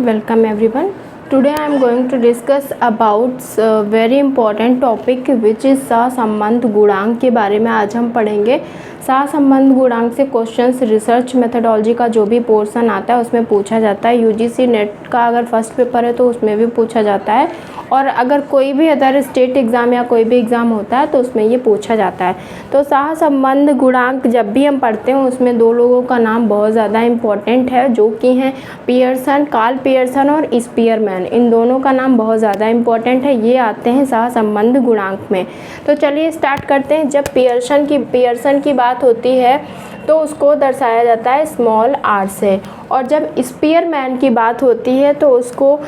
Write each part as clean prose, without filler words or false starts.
Welcome everyone. Today I am going to discuss about very important topic which is सहसंबंध गुणांक के बारे में आज हम पढ़ेंगे। सहसंबंध गुणांक से क्वेश्चंस रिसर्च मेथडोलॉजी का जो भी पोर्शन आता है उसमें पूछा जाता है। यूजीसी नेट का अगर फर्स्ट पेपर है तो उसमें भी पूछा जाता है, और अगर कोई भी अदर स्टेट एग्ज़ाम या कोई भी एग्ज़ाम होता है तो उसमें ये पूछा जाता है। तो सहसंबंध गुणांक जब भी हम पढ़ते हैं उसमें दो लोगों का नाम बहुत ज़्यादा इम्पॉर्टेंट है, जो कि हैं पियर्सन, कार्ल पियर्सन और स्पीयरमैन। इन दोनों का नाम बहुत ज़्यादा इम्पॉर्टेंट है, ये आते हैं सहसंबंध गुणांक में। तो चलिए स्टार्ट करते हैं। जब पियर्सन की बात होती है तो उसको दर्शाया जाता है स्मॉल आर से, और जब स्पीयरमैन की बात होती है तो उसको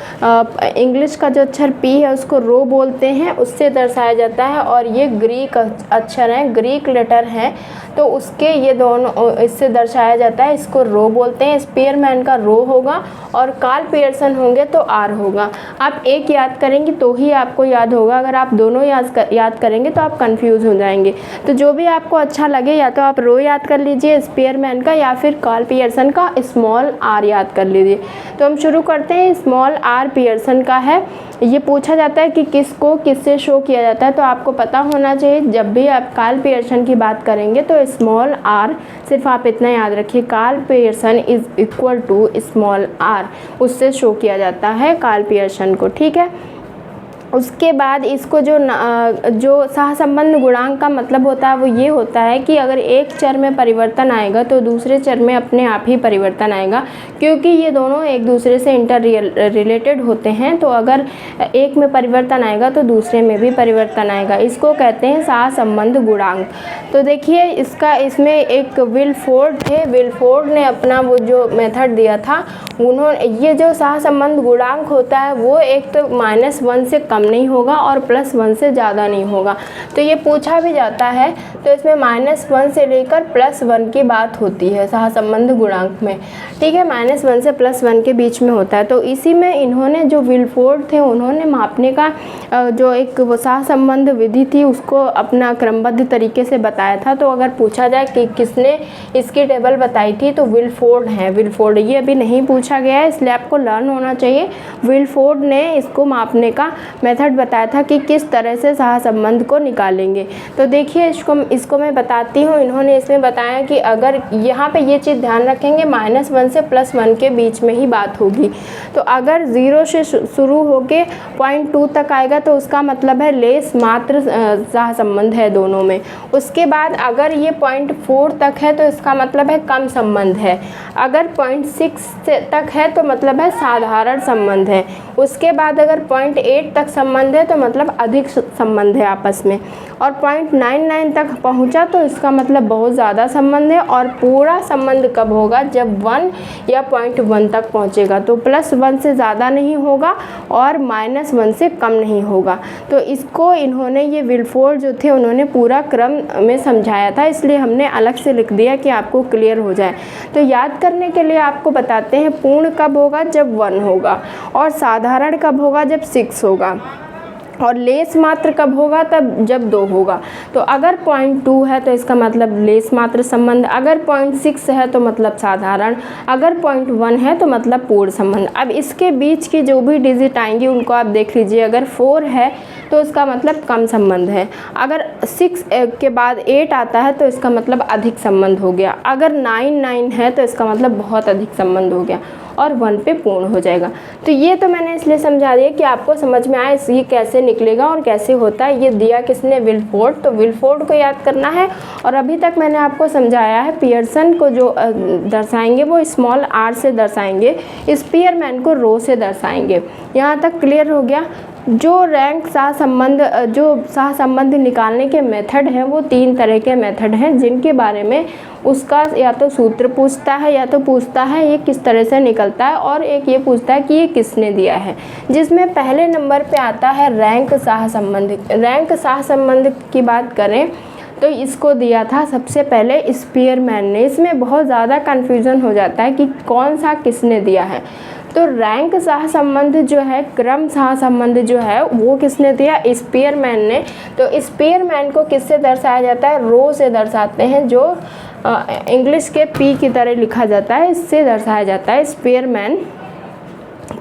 इंग्लिश का जो अक्षर पी है उसको रो बोलते हैं, उससे दर्शाया जाता है। और ये ग्रीक अक्षर हैं, ग्रीक लेटर हैं, तो उसके ये दोनों इससे दर्शाया जाता है, इसको रो बोलते हैं। स्पीयरमैन का रो होगा और कार्ल पियर्सन होंगे तो आर होगा। आप एक याद करेंगे तो ही आपको याद होगा, अगर आप दोनों याद करेंगे तो आप कंफ्यूज हो जाएंगे। तो जो भी आपको अच्छा लगे, या तो आप रो याद कर लीजिए स्पीयरमैन का, या फिर कार्ल पियर्सन का स्मॉल आर याद कर लीजिए। तो हम शुरू करते हैं। स्मॉल आर पियर्सन का है। ये पूछा जाता है कि किसको किससे शो किया जाता है, तो आपको पता होना चाहिए जब भी आप कार्ल पियर्सन की बात करेंगे तो स्मॉल आर, सिर्फ आप इतना याद रखिए, Karl Pearson is equal to small r, उससे शो किया जाता है कार्ल पियर्सन को। ठीक है। उसके बाद इसको जो सहसंबंध गुणांक का मतलब होता है वो ये होता है कि अगर एक चर में परिवर्तन आएगा तो दूसरे चर में अपने आप ही परिवर्तन आएगा, क्योंकि ये दोनों एक दूसरे से रिलेटेड होते हैं। तो अगर एक में परिवर्तन आएगा तो दूसरे में भी परिवर्तन आएगा, इसको कहते हैं सहसंबंध गुणांक। तो देखिए इसमें एक विल्फोर्ड थे, विल्फोर्ड ने अपना वो जो मेथड दिया था, उन्होंने ये जो सहसंबंध गुणांक होता है वो एक तो -1 से कम नहीं होगा और +1 से ज़्यादा नहीं होगा। तो ये पूछा भी जाता है, तो इसमें -1 से लेकर +1 की बात होती है सहसंबंध गुणांक में। ठीक है, -1 से +1 के बीच में होता है। तो इसी में इन्होंने जो विल्फोर्ड थे उन्होंने मापने का जो एक सहसंबंध विधि थी उसको अपना क्रमबद्ध तरीके से बताया था। तो अगर पूछा जाए कि किसने इसकी टेबल बताई थी तो विल्फोर्ड हैं। विल्फोर्ड, ये अभी नहीं पूछा गया है इसलिए आपको लर्न होना चाहिए। विल्फोर्ड ने इसको मापने का मेथड बताया था कि किस तरह से सहसंबंध को निकालेंगे। तो देखिए इसको मैं बताती हूँ। इन्होंने इसमें बताया कि अगर यहाँ पे ये चीज़ ध्यान रखेंगे, -1 से +1 के बीच में ही बात होगी। तो अगर 0 से शुरू होके 0.2 तक आएगा तो उसका मतलब है लेस मात्र सहसंबंध है दोनों में। उसके बाद अगर ये 0.4 तक है तो इसका मतलब है कम संबंध है। अगर 0.6 तक है तो मतलब है साधारण संबंध है। उसके बाद अगर 0.8 तक संबंध है तो मतलब अधिक संबंध है आपस में, और 0.99 तक पहुंचा तो इसका मतलब बहुत ज़्यादा संबंध है। और पूरा संबंध कब होगा, जब 1 या 0.1 तक पहुंचेगा। तो +1 से ज़्यादा नहीं होगा और -1 से कम नहीं होगा। तो इसको इन्होंने, ये विल्फोर्ड जो थे उन्होंने पूरा क्रम में समझाया था, इसलिए हमने अलग से लिख दिया कि आपको क्लियर हो जाए। तो याद करने के लिए आपको बताते हैं, पूर्ण कब होगा, जब 1 होगा, और साधारण कब होगा, जब 6 होगा, और लेस मात्र कब होगा, तब जब 2 होगा। तो अगर 0.2 है तो इसका मतलब लेस मात्र संबंध, अगर 0.6 है तो मतलब साधारण, अगर 0.1 है तो मतलब पूर्ण संबंध। अब इसके बीच की जो भी डिजिट आएंगी उनको आप देख लीजिए। अगर 4 है तो इसका मतलब कम संबंध है, अगर 6 के बाद 8 आता है तो इसका मतलब अधिक संबंध हो गया, अगर 9 है तो इसका मतलब बहुत अधिक संबंध हो गया, और 1 पे पूर्ण हो जाएगा। तो ये तो मैंने इसलिए समझा दिया कि आपको समझ में आए ये कैसे निकलेगा और कैसे होता है। ये दिया किसने, विल्फोर्ड। तो विल्फोर्ड को याद करना है। और अभी तक मैंने आपको समझाया है, पियर्सन को जो दर्शाएंगे वो स्मॉल आर से दर्शाएंगे, स्पीयरमैन को रो से दर्शाएंगे। यहाँ तक क्लियर हो गया। जो सहसंबंध निकालने के मेथड हैं वो 3 तरह के मेथड हैं, जिनके बारे में उसका या तो सूत्र पूछता है, या तो पूछता है ये किस तरह से निकलता है, और एक ये पूछता है कि ये किसने दिया है। जिसमें पहले नंबर पे आता है रैंक सहसंबंध। रैंक सहसंबंध की बात करें तो इसको दिया था सबसे पहले स्पीयरमैन ने। इसमें बहुत ज़्यादा कन्फ्यूज़न हो जाता है कि कौन सा किसने दिया है। तो रैंक सहसंबंध जो है, क्रम सहसंबंध जो है वो किसने दिया, स्पीयरमैन ने। तो स्पीयरमैन को किससे दर्शाया जाता है, रो से दर्शाते हैं, जो इंग्लिश के पी की तरह लिखा जाता है, इससे दर्शाया जाता है स्पीयरमैन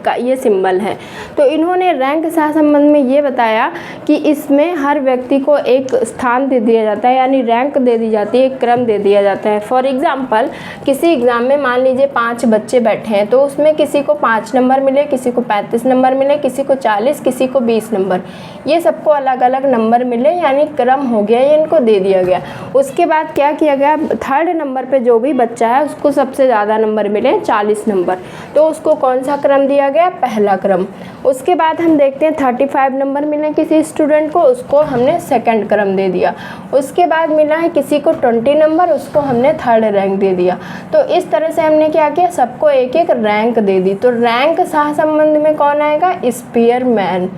का ये सिंबल है। तो इन्होंने रैंक सहसंबंध में ये बताया कि इसमें हर व्यक्ति को एक स्थान दे दिया जाता है, यानी रैंक दे दी जाती है, एक क्रम दे दिया जाता है। फॉर एग्जाम्पल किसी एग्ज़ाम में मान लीजिए 5 बच्चे बैठे हैं, तो उसमें किसी को 5 नंबर मिले, किसी को 35 नंबर मिले, किसी को 40, किसी को 20 नंबर, ये सबको अलग अलग नंबर मिले, यानी क्रम हो गया, ये इनको दे दिया गया। उसके बाद क्या किया गया, 3rd नंबर पे जो भी बच्चा है उसको सबसे ज़्यादा नंबर मिले 40 नंबर, तो उसको कौन सा क्रम दिया गया, पहला क्रम। उसके बाद हम देखते हैं 35 नंबर मिले किसी स्टूडेंट को, उसको हमने 2nd क्रम दे दिया। उसके बाद मिला है किसी को 20 नंबर, उसको हमने 3rd रैंक दे दिया। तो इस तरह से हमने क्या किया, सबको एक एक रैंक दे दी। तो रैंक सहसंबंध में कौन आएगा, स्पेयरमैन।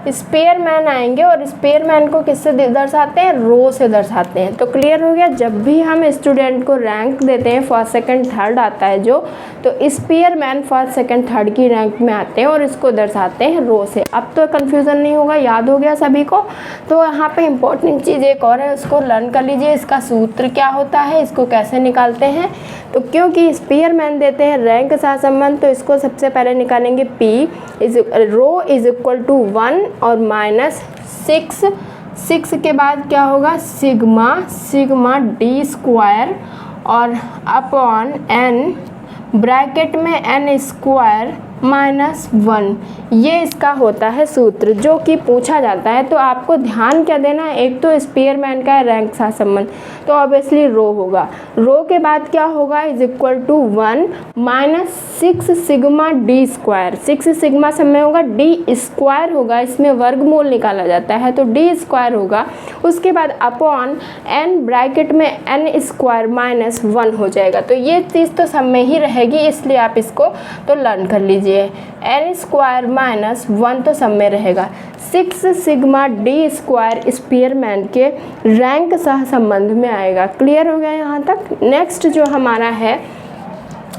स्पेयरमैन आएंगे, और स्पेयरमैन को किससे दर्शाते हैं, रो से दर्शाते हैं। तो क्लियर हो गया, जब भी हम स्टूडेंट को रैंक देते हैं, 1st, 2nd, 3rd आता है जो, तो स्पेयरमैन 1st, 2nd, 3rd की रैंक में आते हैं और इसको दर्शाते हैं रो से। अब तो कन्फ्यूज़न नहीं होगा, याद हो गया सभी को। तो यहाँ पे इंपॉर्टेंट चीज़ एक और है, उसको लर्न कर लीजिए, इसका सूत्र क्या होता है, इसको कैसे निकालते हैं। तो क्योंकि स्पेयरमैन देते हैं रैंक सहसंबंध, तो इसको सबसे पहले निकालेंगे P rho is equal to 1 और -6, 6 के बाद क्या होगा, सिग्मा D स्क्वायर और अपॉन n, ब्रैकेट में n स्क्वायर -1, ये इसका होता है सूत्र जो कि पूछा जाता है। तो आपको ध्यान क्या देना है, एक तो स्पेयरमैन का है रैंक सहसंबंध, तो ऑब्वियसली रो होगा। रो के बाद क्या होगा, is equal to 1 -6 sigma D square, 6 sigma समय होगा, D स्क्वायर होगा, इसमें वर्गमूल निकाला जाता है तो D स्क्वायर होगा। उसके बाद अपॉन n, ब्रैकेट में n स्क्वायर -1 हो जाएगा। तो ये चीज़ तो सब में ही रहेगी, इसलिए आप इसको तो लर्न कर लीजिए। n स्क्वायर -1 तो सब में रहेगा। 6 सिग्मा D स्क्वायर स्पेयरमैन के रैंक सहसंबंध में आएगा। क्लियर हो गया यहाँ तक। नेक्स्ट जो हमारा है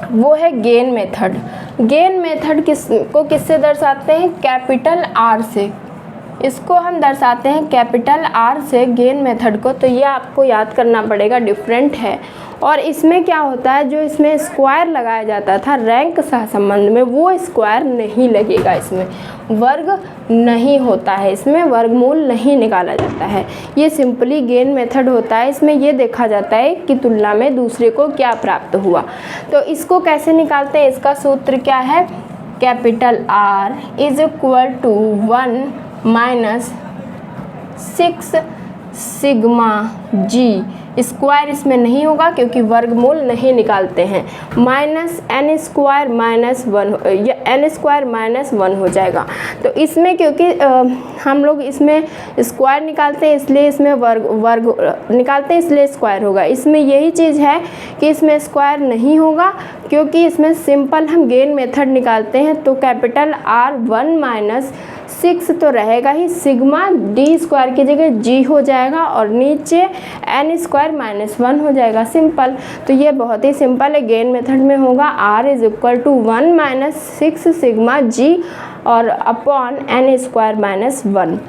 वो है गेन मेथड। गेन मेथड किससे दर्शाते हैं, कैपिटल R से। इसको हम दर्शाते हैं कैपिटल R से गेन मेथड को। तो ये आपको याद करना पड़ेगा, डिफरेंट है। और इसमें क्या होता है, जो इसमें स्क्वायर लगाया जाता था रैंक सहसंबंध में, वो स्क्वायर नहीं लगेगा, इसमें वर्ग नहीं होता है, इसमें वर्गमूल नहीं निकाला जाता है। ये सिंपली गेन मेथड होता है। इसमें ये देखा जाता है कि तुलना में दूसरे को क्या प्राप्त हुआ। तो इसको कैसे निकालते हैं, इसका सूत्र क्या है, capital R is equal to 1 -6 sigma G, square इसमें नहीं होगा क्योंकि वर्गमूल नहीं निकालते हैं, -n स्क्वायर -1 या n स्क्वायर -1 हो जाएगा। तो इसमें क्योंकि हम लोग इसमें स्क्वायर निकालते हैं इसलिए इसमें वर्ग निकालते हैं, इसलिए स्क्वायर होगा। इसमें यही चीज़ है कि इसमें स्क्वायर नहीं होगा क्योंकि इसमें सिंपल हम गेन मेथड निकालते हैं। तो कैपिटल R 1 -6 तो रहेगा ही, सिग्मा D स्क्वायर की जगह G हो जाएगा और नीचे n स्क्वायर -1 हो जाएगा, सिंपल। तो ये बहुत ही सिंपल है, गेन मेथड में होगा R is equal to 1 -6 sigma G और अपॉन n स्क्वायर -1।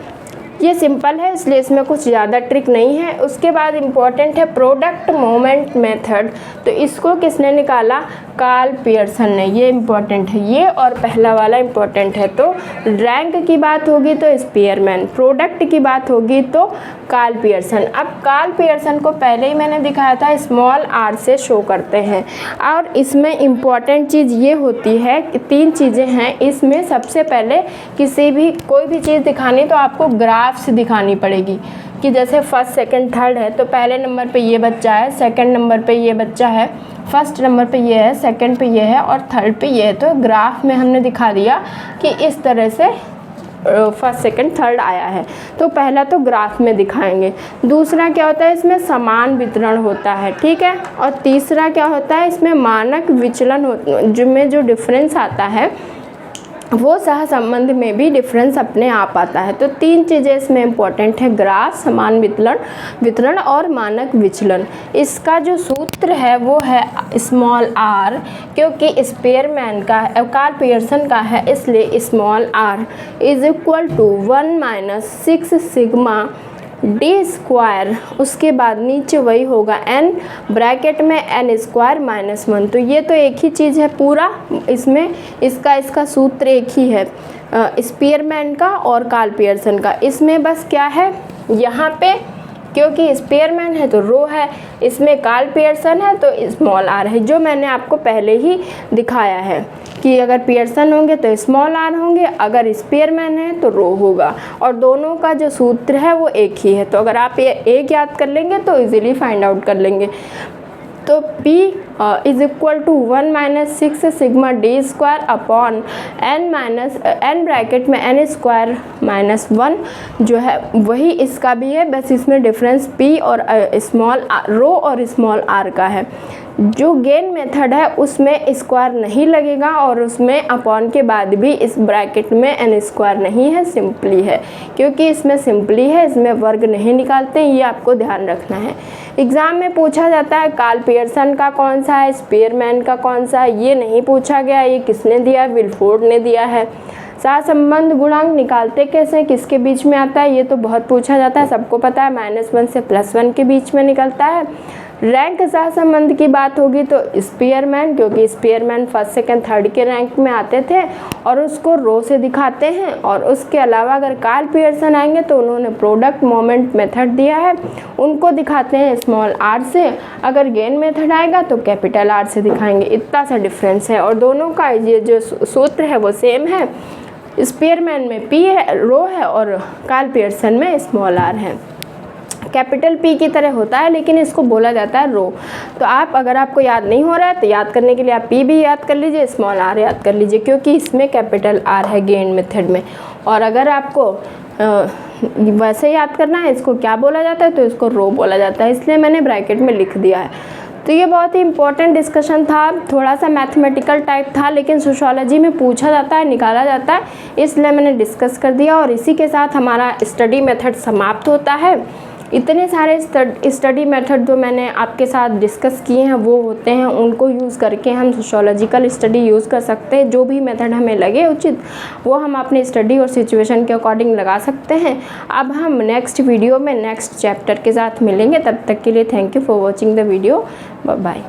ये सिंपल है, इसलिए इसमें कुछ ज़्यादा ट्रिक नहीं है। उसके बाद इम्पॉर्टेंट है प्रोडक्ट मोमेंट मेथड। तो इसको किसने निकाला, कार्ल पियर्सन ने। ये इम्पॉर्टेंट है, ये और पहला वाला इम्पॉर्टेंट है। तो रैंक की बात होगी तो स्पेयरमैन, प्रोडक्ट की बात होगी तो कार्ल पियर्सन। अब कार्ल पियर्सन को पहले ही मैंने दिखाया था, स्मॉल r से शो करते हैं। और इसमें इम्पॉर्टेंट चीज़ ये होती है कि 3 चीज़ें हैं इसमें। सबसे पहले कोई भी चीज़ दिखानी तो आपको ग्राफ से दिखानी पड़ेगी कि जैसे 1st, 2nd, 3rd है तो पहले नंबर पे ये बच्चा है, 2nd नंबर पे ये बच्चा है, 1st नंबर पे ये है, 2nd पे ये है और 3rd पे ये है। तो ग्राफ में हमने दिखा दिया कि इस तरह से 1st, 2nd, 3rd आया है। तो पहला तो ग्राफ में दिखाएंगे। दूसरा क्या होता है, इसमें समान वितरण होता है, ठीक है। और तीसरा क्या होता है, इसमें मानक विचलन में जो डिफरेंस आता है वो सहसंबंध में भी डिफरेंस अपने आप आता है। तो 3 चीज़ें इसमें इम्पॉर्टेंट है, ग्राफ, समान वितरण और मानक विचलन। इसका जो सूत्र है वो है स्मॉल r, क्योंकि स्पेयरमैन का है, कार्ल पियर्सन का है, इसलिए small r is equal to 1 -6 sigma D square, उसके बाद नीचे वही होगा n ब्रैकेट में n स्क्वायर माइनस 1। तो ये तो एक ही चीज़ है पूरा, इसमें इसका सूत्र एक ही है, स्पीयरमैन का और कार्ल पियर्सन का। इसमें बस क्या है, यहाँ पे क्योंकि स्पीयरमैन है तो रो है, इसमें कार्ल पियर्सन है तो स्मॉल आर है, जो मैंने आपको पहले ही दिखाया है कि अगर पियर्सन होंगे तो स्मॉल आर होंगे, अगर स्पीयरमैन है तो रो होगा, और दोनों का जो सूत्र है वो एक ही है। तो अगर आप ये एक याद कर लेंगे तो इजीली फाइंड आउट कर लेंगे। तो P is equal to 1 minus 6 sigma D square upon n bracket में n स्क्वायर माइनस 1 जो है वही इसका भी है, बस इसमें डिफरेंस P और स्मॉल रो और स्मॉल r का है। जो गेन मेथड है उसमें स्क्वायर नहीं लगेगा और उसमें अपॉन के बाद भी इस ब्रैकेट में n स्क्वायर नहीं है, सिंपली है, क्योंकि इसमें सिंपली है, इसमें वर्ग नहीं निकालते, ये आपको ध्यान रखना है। एग्ज़ाम में पूछा जाता है कार्ल पियर्सन का कौन सा है, स्पीयरमैन का कौन सा है, ये नहीं पूछा गया। ये किसने दिया, विल्फोर्ड ने दिया है। सहसंबंध गुणांक निकालते कैसे, किसके बीच में आता है, ये तो बहुत पूछा जाता है, सबको पता है, -1 से +1 के बीच में निकलता है। रैंक सहसंबंध की बात होगी तो स्पीयरमैन, क्योंकि स्पीयरमैन फर्स्ट सेकंड थर्ड के रैंक में आते थे और उसको रो से दिखाते हैं। और उसके अलावा अगर कार्ल पियर्सन आएंगे तो उन्होंने प्रोडक्ट मोमेंट मेथड दिया है, उनको दिखाते हैं स्मॉल आर से। अगर गेन मेथड आएगा तो कैपिटल आर से दिखाएंगे, इतना सा डिफरेंस है। और दोनों का ये जो सूत्र है वो सेम है, स्पीयरमैन में P है, रो है, और कार्ल पियर्सन में स्मॉल आर है। कैपिटल P की तरह होता है लेकिन इसको बोला जाता है रो। तो आप अगर आपको याद नहीं हो रहा है तो याद करने के लिए आप P भी याद कर लीजिए, स्मॉल r याद कर लीजिए, क्योंकि इसमें कैपिटल R है गेन मेथड में। और अगर आपको वैसे याद करना है इसको क्या बोला जाता है तो इसको रो बोला जाता है, इसलिए मैंने ब्रैकेट में लिख दिया है। तो ये बहुत ही इंपॉर्टेंट डिस्कशन था, थोड़ा सा मैथमेटिकल टाइप था, लेकिन सोशियोलॉजी में पूछा जाता है, निकाला जाता है, इसलिए मैंने डिस्कस कर दिया। और इसी के साथ हमारा स्टडी मेथड समाप्त होता है। इतने सारे स्टडी मेथड जो मैंने आपके साथ डिस्कस किए हैं वो होते हैं, उनको यूज़ करके हम सोशियोलॉजिकल स्टडी यूज़ कर सकते हैं। जो भी मेथड हमें लगे उचित वो हम अपने स्टडी और सिचुएशन के अकॉर्डिंग लगा सकते हैं। अब हम नेक्स्ट वीडियो में नेक्स्ट चैप्टर के साथ मिलेंगे, तब तक के लिए thank you for watching the video, bye bye.